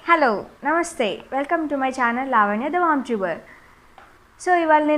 Hello నమస్తే welcome to my channel Lavanya the mom tuber. So ఇవాళ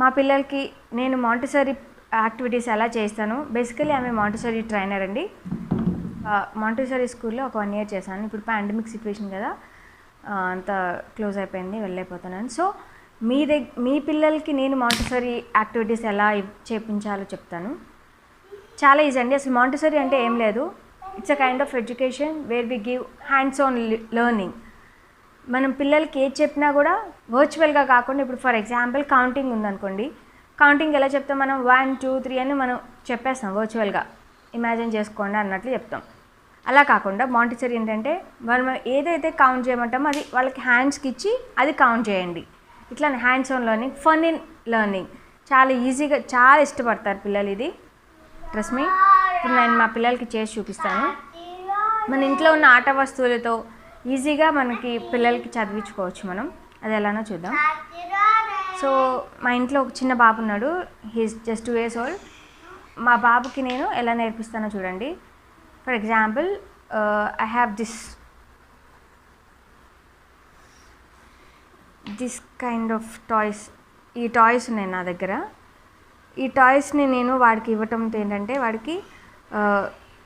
మా పిల్లలకి నేను మాంటిసరీ యాక్టివిటీస్ ఎలా చేస్తాను. బేసికలీ ఆమె మాంటిసరీ ట్రైనర్ అండి. మాంటిసరీ స్కూల్లో ఒక 1 year చేశాను. ఇప్పుడు పాండమిక్ సిచ్యువేషన్ కదా, అంత క్లోజ్ అయిపోయింది, వెళ్ళైపోతున్నాను. సో మీ పిల్లలకి నేను మాంటిసరీ యాక్టివిటీస్ ఎలా చేయించాలో చెప్తాను. చాలా ఈజీ అండి. అసలు మాంటిసరీ అంటే ఏం లేదు, it's a kind of education where we give hands on learning. మనం పిల్లలకి ఏది చెప్పినా కూడా వర్చువల్గా కాకుండా, ఇప్పుడు ఫర్ ఎగ్జాంపుల్ కౌంటింగ్ ఉందనుకోండి, కౌంటింగ్ ఎలా చెప్తాం మనం, 1 2 3 అని మనం చెప్పేస్తాం వర్చువల్గా, ఇమాజిన్ చేసుకోండి అన్నట్లు చెప్తాం. అలా కాకుండా మాంటిసరీ ఏంటంటే మనం ఏదైతే కౌంట్ చేయమంటామో అది వాళ్ళకి హ్యాండ్స్కి ఇచ్చి అది కౌంట్ చేయండి. ఇట్లా hands on learning, fun in learning, చాలా ఈజీగా, చాలా ఇష్టపడతారు పిల్లలు ఇది. Trust me. ఇప్పుడు నేను మా పిల్లలకి చేసి చూపిస్తాను. మన ఇంట్లో ఉన్న ఆట వస్తువులతో ఈజీగా మనకి పిల్లలకి చదివించుకోవచ్చు మనం. అది ఎలానో చూద్దాం. సో మా ఇంట్లో ఒక చిన్న బాబు ఉన్నాడు, హీస్ జస్ట్ 2 years old. మా బాబుకి నేను ఎలా నేర్పిస్తానో చూడండి. For example I have this kind of toys. ఈ టాయ్స్ ఉన్నాయి నా దగ్గర. ఈ టాయ్స్ని నేను వాడికి ఇవ్వటంతో ఏంటంటే వాడికి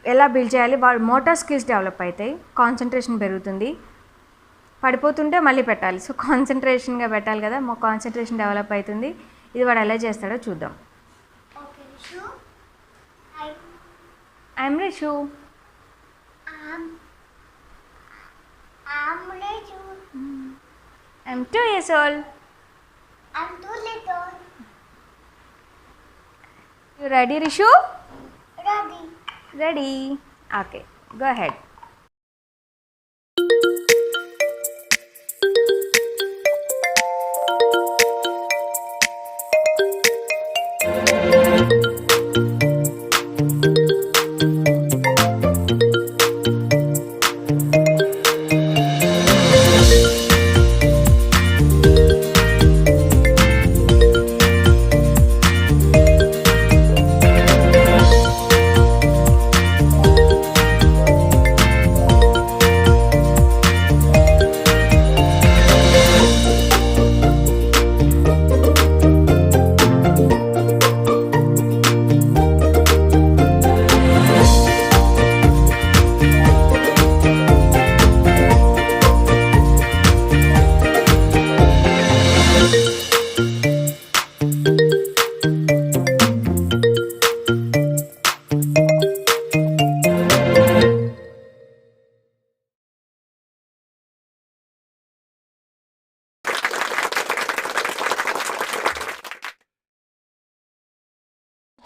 ఎలా బిల్డ్ చేయాలి, వాడు మోటార్ స్కిల్స్ డెవలప్ అవుతాయి, కాన్సన్ట్రేషన్ పెరుగుతుంది. పడిపోతుంటే మళ్ళీ పెట్టాలి, సో కాన్సన్ట్రేషన్గా పెట్టాలి కదా, మా కాన్సన్ట్రేషన్ డెవలప్ అవుతుంది. ఇది వాడు ఎలా చేస్తాడో చూద్దాం. I'm Rishu. I'm 2 years old. I'm too little. You ready, Rishu? Ready. Ready. Okay, go ahead.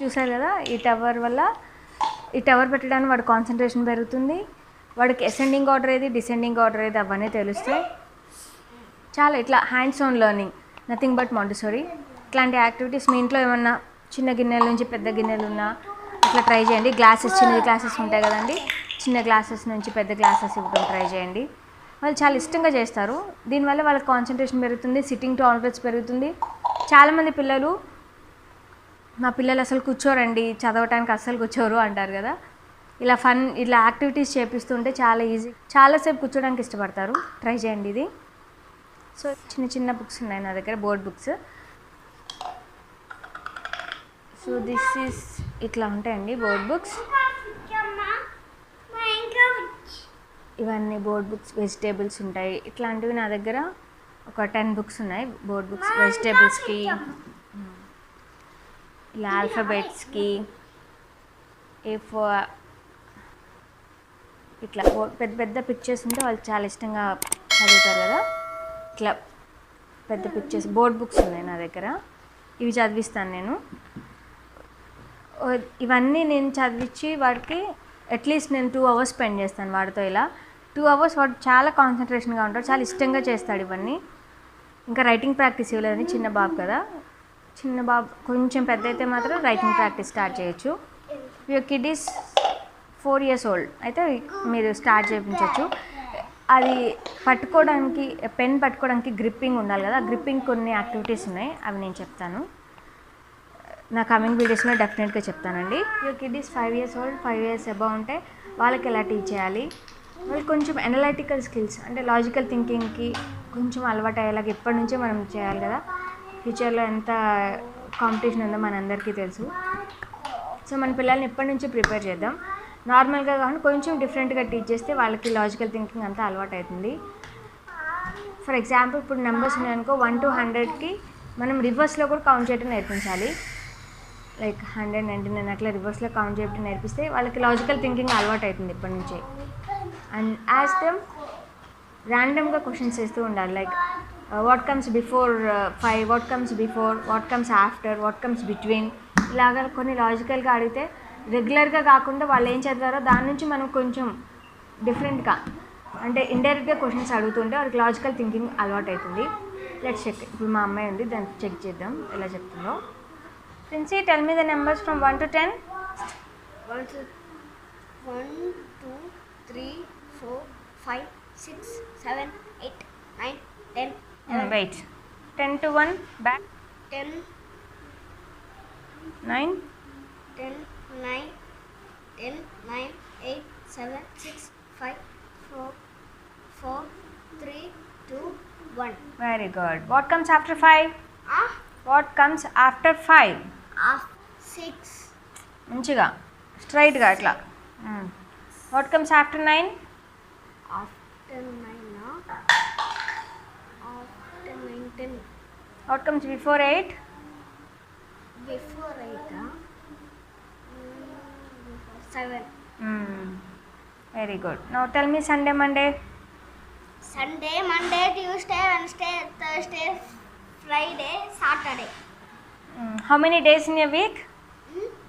చూసారు కదా, ఈ టవర్ పెట్టడానికి వాడు కాన్సన్ట్రేషన్ పెరుగుతుంది, వాడికి అసెండింగ్ ఆర్డర్ ఏది, డిసెండింగ్ ఆర్డర్ ఏది, అవన్నీ తెలుస్తాయి. చాలా ఇట్లా hands on learning, nothing but Montessori. ఇట్లాంటి యాక్టివిటీస్ మీ ఇంట్లో ఏమన్నా చిన్న గిన్నెల నుంచి పెద్ద గిన్నెలు ఉన్నా ఇట్లా ట్రై చేయండి. గ్లాసెస్, చిన్న గ్లాసెస్ ఉంటాయి కదండి, చిన్న గ్లాసెస్ నుంచి పెద్ద గ్లాసెస్ ఇవ్వడం ట్రై చేయండి. వాళ్ళు చాలా ఇష్టంగా చేస్తారు. దీనివల్ల వాళ్ళకి కాన్సన్ట్రేషన్ పెరుగుతుంది, సిట్టింగ్ టాలరెన్స్ పెరుగుతుంది. చాలామంది పిల్లలు, మా పిల్లలు అసలు కూర్చోరండి, చదవటానికి అస్సలు కూర్చోరు అంటారు కదా. ఇలా యాక్టివిటీస్ చేపిస్తుంటే చాలా ఈజీ, చాలాసేపు కూర్చోడానికి ఇష్టపడతారు. ట్రై చేయండి ఇది. సో చిన్న చిన్న బుక్స్ ఉన్నాయి నా దగ్గర, board books. So this is, ఇట్లా ఉంటాయండి బోర్డ్ బుక్స్. ఇవన్నీ బోర్డ్ బుక్స్, వెజిటేబుల్స్ ఉంటాయి. ఇట్లాంటివి నా దగ్గర ఒక 10 books ఉన్నాయి, బోర్డ్ బుక్స్. వెజిటేబుల్స్కి, ఇలా ఆల్ఫాబెట్స్కి, ఇట్లా పెద్ద పెద్ద పిక్చర్స్ ఉంటే వాళ్ళు చాలా ఇష్టంగా చదువుతారు కదా. ఇట్లా పెద్ద పిక్చర్స్, బోర్డ్ బుక్స్ ఉన్నాయి నా దగ్గర. ఇవి చదివిస్తాను నేను. ఇవన్నీ నేను చదివించి వాడికి అట్లీస్ట్ నేను 2 hours స్పెండ్ చేస్తాను వాడితో. ఇలా 2 hours వాడు చాలా కాన్సన్ట్రేషన్గా ఉంటాడు, చాలా ఇష్టంగా చేస్తాడు ఇవన్నీ. ఇంకా రైటింగ్ ప్రాక్టీస్ ఇవ్వలేదని, చిన్న బాబు కదా, చిన్న బాబు కొంచెం పెద్ద అయితే మాత్రం రైటింగ్ ప్రాక్టీస్ స్టార్ట్ చేయొచ్చు. Your kid is 4 years old అయితే మీరు స్టార్ట్ చేయించవచ్చు. అది పట్టుకోవడానికి, పెన్ పట్టుకోవడానికి గ్రిప్పింగ్ ఉండాలి కదా, గ్రిప్పింగ్ కొన్ని యాక్టివిటీస్ ఉన్నాయి, అవి నేను చెప్తాను నా కమింగ్ వీడియోస్లో డెఫినెట్గా చెప్తానండి. Your kid is 5 years old, 5 years above ఉంటే వాళ్ళకి ఎలా టీచ్ చేయాలి, వాళ్ళు కొంచెం అనలైటికల్ స్కిల్స్ అంటే లాజికల్ థింకింగ్కి కొంచెం అలవాటు అయ్యేలాగా ఇప్పటి నుంచే మనం చేయాలి కదా. ఫ్యూచర్లో ఎంత కాంపిటీషన్ ఉందో మనందరికీ తెలుసు. సో మన పిల్లల్ని ఇప్పటి నుంచే ప్రిపేర్ చేద్దాం. నార్మల్గా కానీ కొంచెం డిఫరెంట్గా టీచ్ చేస్తే వాళ్ళకి లాజికల్ థింకింగ్ అంతా అలవాటు అవుతుంది. ఫర్ ఎగ్జాంపుల్ ఇప్పుడు నెంబర్స్ ఉన్నాయనుకో 1 to 100కి మనం రివర్స్లో కూడా కౌంట్ చేయడం నేర్పించాలి. లైక్ 100, 99 అట్లా రివర్స్లో కౌంట్ చేయడం నేర్పిస్తే వాళ్ళకి లాజికల్ థింకింగ్ అలవాటు అవుతుంది ఇప్పటి నుంచే. అండ్ యాజ్ దెమ్ ర్యాండమ్గా క్వశ్చన్స్ చేస్తూ ఉండాలి. Like what comes before 5, what comes before, what comes after, what comes between, ఇలాగ కొన్ని లాజికల్గా అడిగితే రెగ్యులర్గా కాకుండా వాళ్ళు ఏం చదివారో దాని నుంచి మనం కొంచెం డిఫరెంట్గా అంటే ఇండైరెక్ట్గా క్వశ్చన్స్ అడుగుతుంటే వాళ్ళకి లాజికల్ థింకింగ్ అలవాటు అవుతుంది. Let's check. ఇప్పుడు మా అమ్మాయి ఉంది, దాన్ని చెక్ చేద్దాం ఎలా చెప్తుందో. Princy, tell me the numbers from 1 to 10. 1, 2, 3, 4, 5, 6, 7, 8, 9, 10. Wait. 10 to 1, back. 10, 9. 10, 9, 10, 9, 8, 7, 6, 5, 4, 3, 2, 1. Very good. What comes after 5? Ah, What comes after 5? 6. మంచిగా స్ట్రైట్గా అట్లా. What comes after 9? After 9, after 9, 10. What comes before 8? Before 8, 7. Very good. Now tell me Sunday, Monday. Sunday, Monday, Tuesday, Wednesday, Thursday, Friday, Saturday. How many days in a week?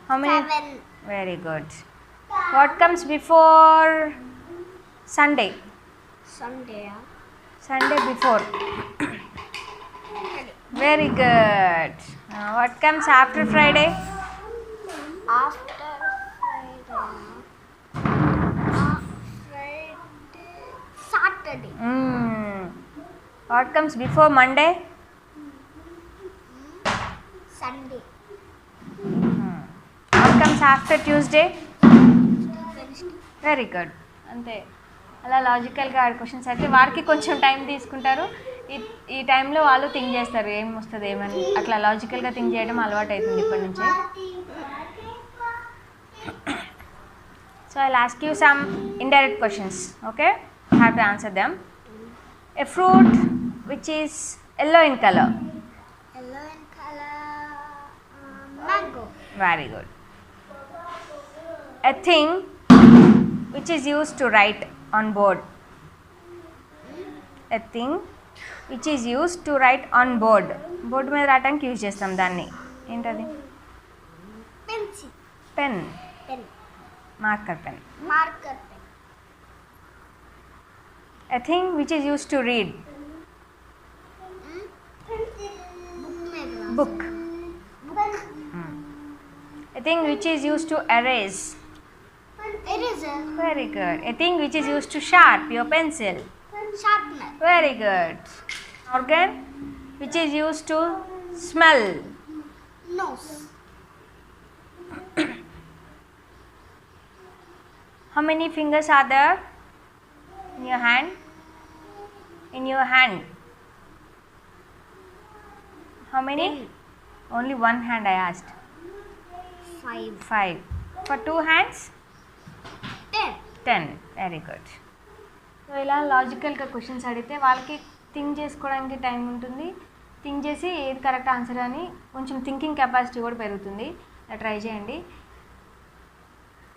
How many? 7. Very good. What comes before Sunday? Sunday. Sunday before. Very good. What comes after Friday? After Friday. Friday, Saturday. What comes before Monday? Sunday. What comes after Tuesday? Wednesday. Very good. అంతే. అలా లాజికల్గా ఆడ questions అయితే వారికి కొంచెం time తీసుకుంటారు. ఈ టైంలో వాళ్ళు థింక్ చేస్తారు ఏం వస్తుంది ఏమని. అట్లా లాజికల్గా థింక్ చేయడం అలవాటు అవుతుంది ఇప్పటి నుంచే. So I will ask you some indirect questions. Okay, you have to answer them. A fruit which is yellow in colour. Yellow in color. Mango. Very good. A thing which is used to write on board. A thing which is used to write on board. Board మీద రాయడానికి use చేస్తాం దాన్ని. ఏంటది? Pencil. Pen. Pen. Marker pen. Marker pen. A thing which is used to read. Book. Book. A thing which is used to erase. Eraser. Very good. A thing which is used to sharp your pencil. Sharpener. Very good. Organ which is used to smell. Nose. How many fingers are there in your hand? In your hand. How many? 10. Only one hand I asked. 5. 5. For 2 hands? 10. 10. Very good. So ఇలా లాజికల్గా questions అడిగితే వాళ్ళకి think చేసుకోవడానికి time ఉంటుంది. Think చేసి ఏది correct answer అని కొంచెం థింకింగ్ కెపాసిటీ కూడా పెరుగుతుంది. ట్రై చేయండి.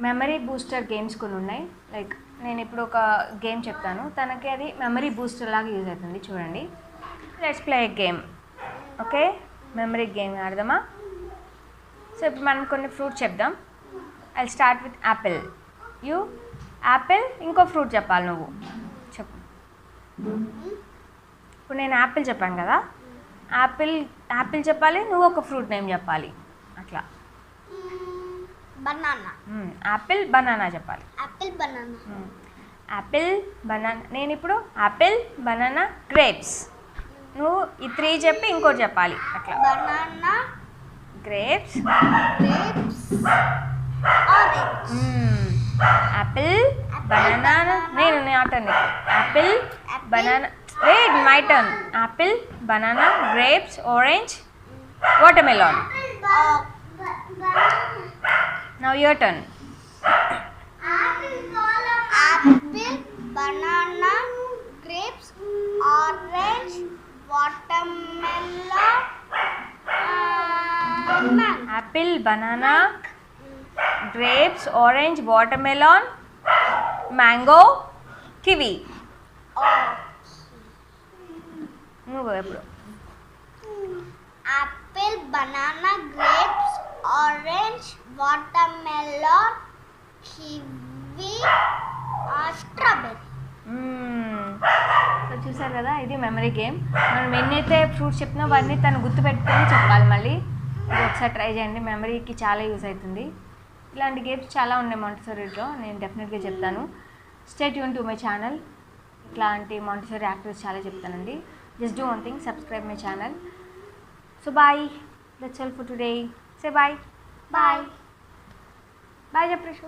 మెమరీ బూస్టర్ గేమ్స్ కొన్ని ఉన్నాయి. లైక్ నేను ఇప్పుడు ఒక గేమ్ చెప్తాను, తనకి అది మెమరీ బూస్టర్ లాగా యూజ్ అవుతుంది. చూడండి. Let's play a game. Okay, memory game ఆడదామా? సో ఇప్పుడు మనం కొన్ని ఫ్రూట్స్ చెప్దాం. I start with apple. You apple, ఇంకో ఫ్రూట్ చెప్పాలి నువ్వు. చెప్పు. ఇప్పుడు నేను యాపిల్ చెప్పాను కదా, యాపిల్ చెప్పాలి, నువ్వు ఒక ఫ్రూట్ నేమ్ చెప్పాలి. అట్లా Banana. యాపిల్ బనానా చెప్పాలి. Apple, banana. Apple banana. నేను ఇప్పుడు యాపిల్ బనానా గ్రేప్స్. నువ్వు ఈ 3 చెప్పి ఇంకోటి చెప్పాలి. అట్లా Banana. Grapes, Grapes. Orange. Apple banana. నేను turn apple Apple. Banana wait my turn apple banana grapes orange watermelon now your turn Apple, banana, grapes, orange, watermelon, mango. Apple banana grapes orange watermelon mango kiwi నువ్వు ఎప్పుడు Apple, banana, grapes, orange, watermelon, kiwi, strawberry. So చూసారు కదా ఇది memory game మనం ఎన్నైతే fruits చెప్తున్నా అవన్నీ తను గుర్తుపెట్టుకొని చెప్పాలి మళ్ళీ ఇది ఒకసారి ట్రై చేయండి మెమరీకి చాలా యూజ్ అవుతుంది ఇలాంటి గేమ్స్ చాలా ఉన్నాయి మాంటిసోరీలో నేను డెఫినెట్గా చెప్తాను stay tune to my channel ఇట్లాంటి మాంటిసోరీ యాక్టివిటీస్ చాలా చెప్తానండి just do one thing subscribe my channel so bye that's all for today say bye Bye. Bye చెప్పేసి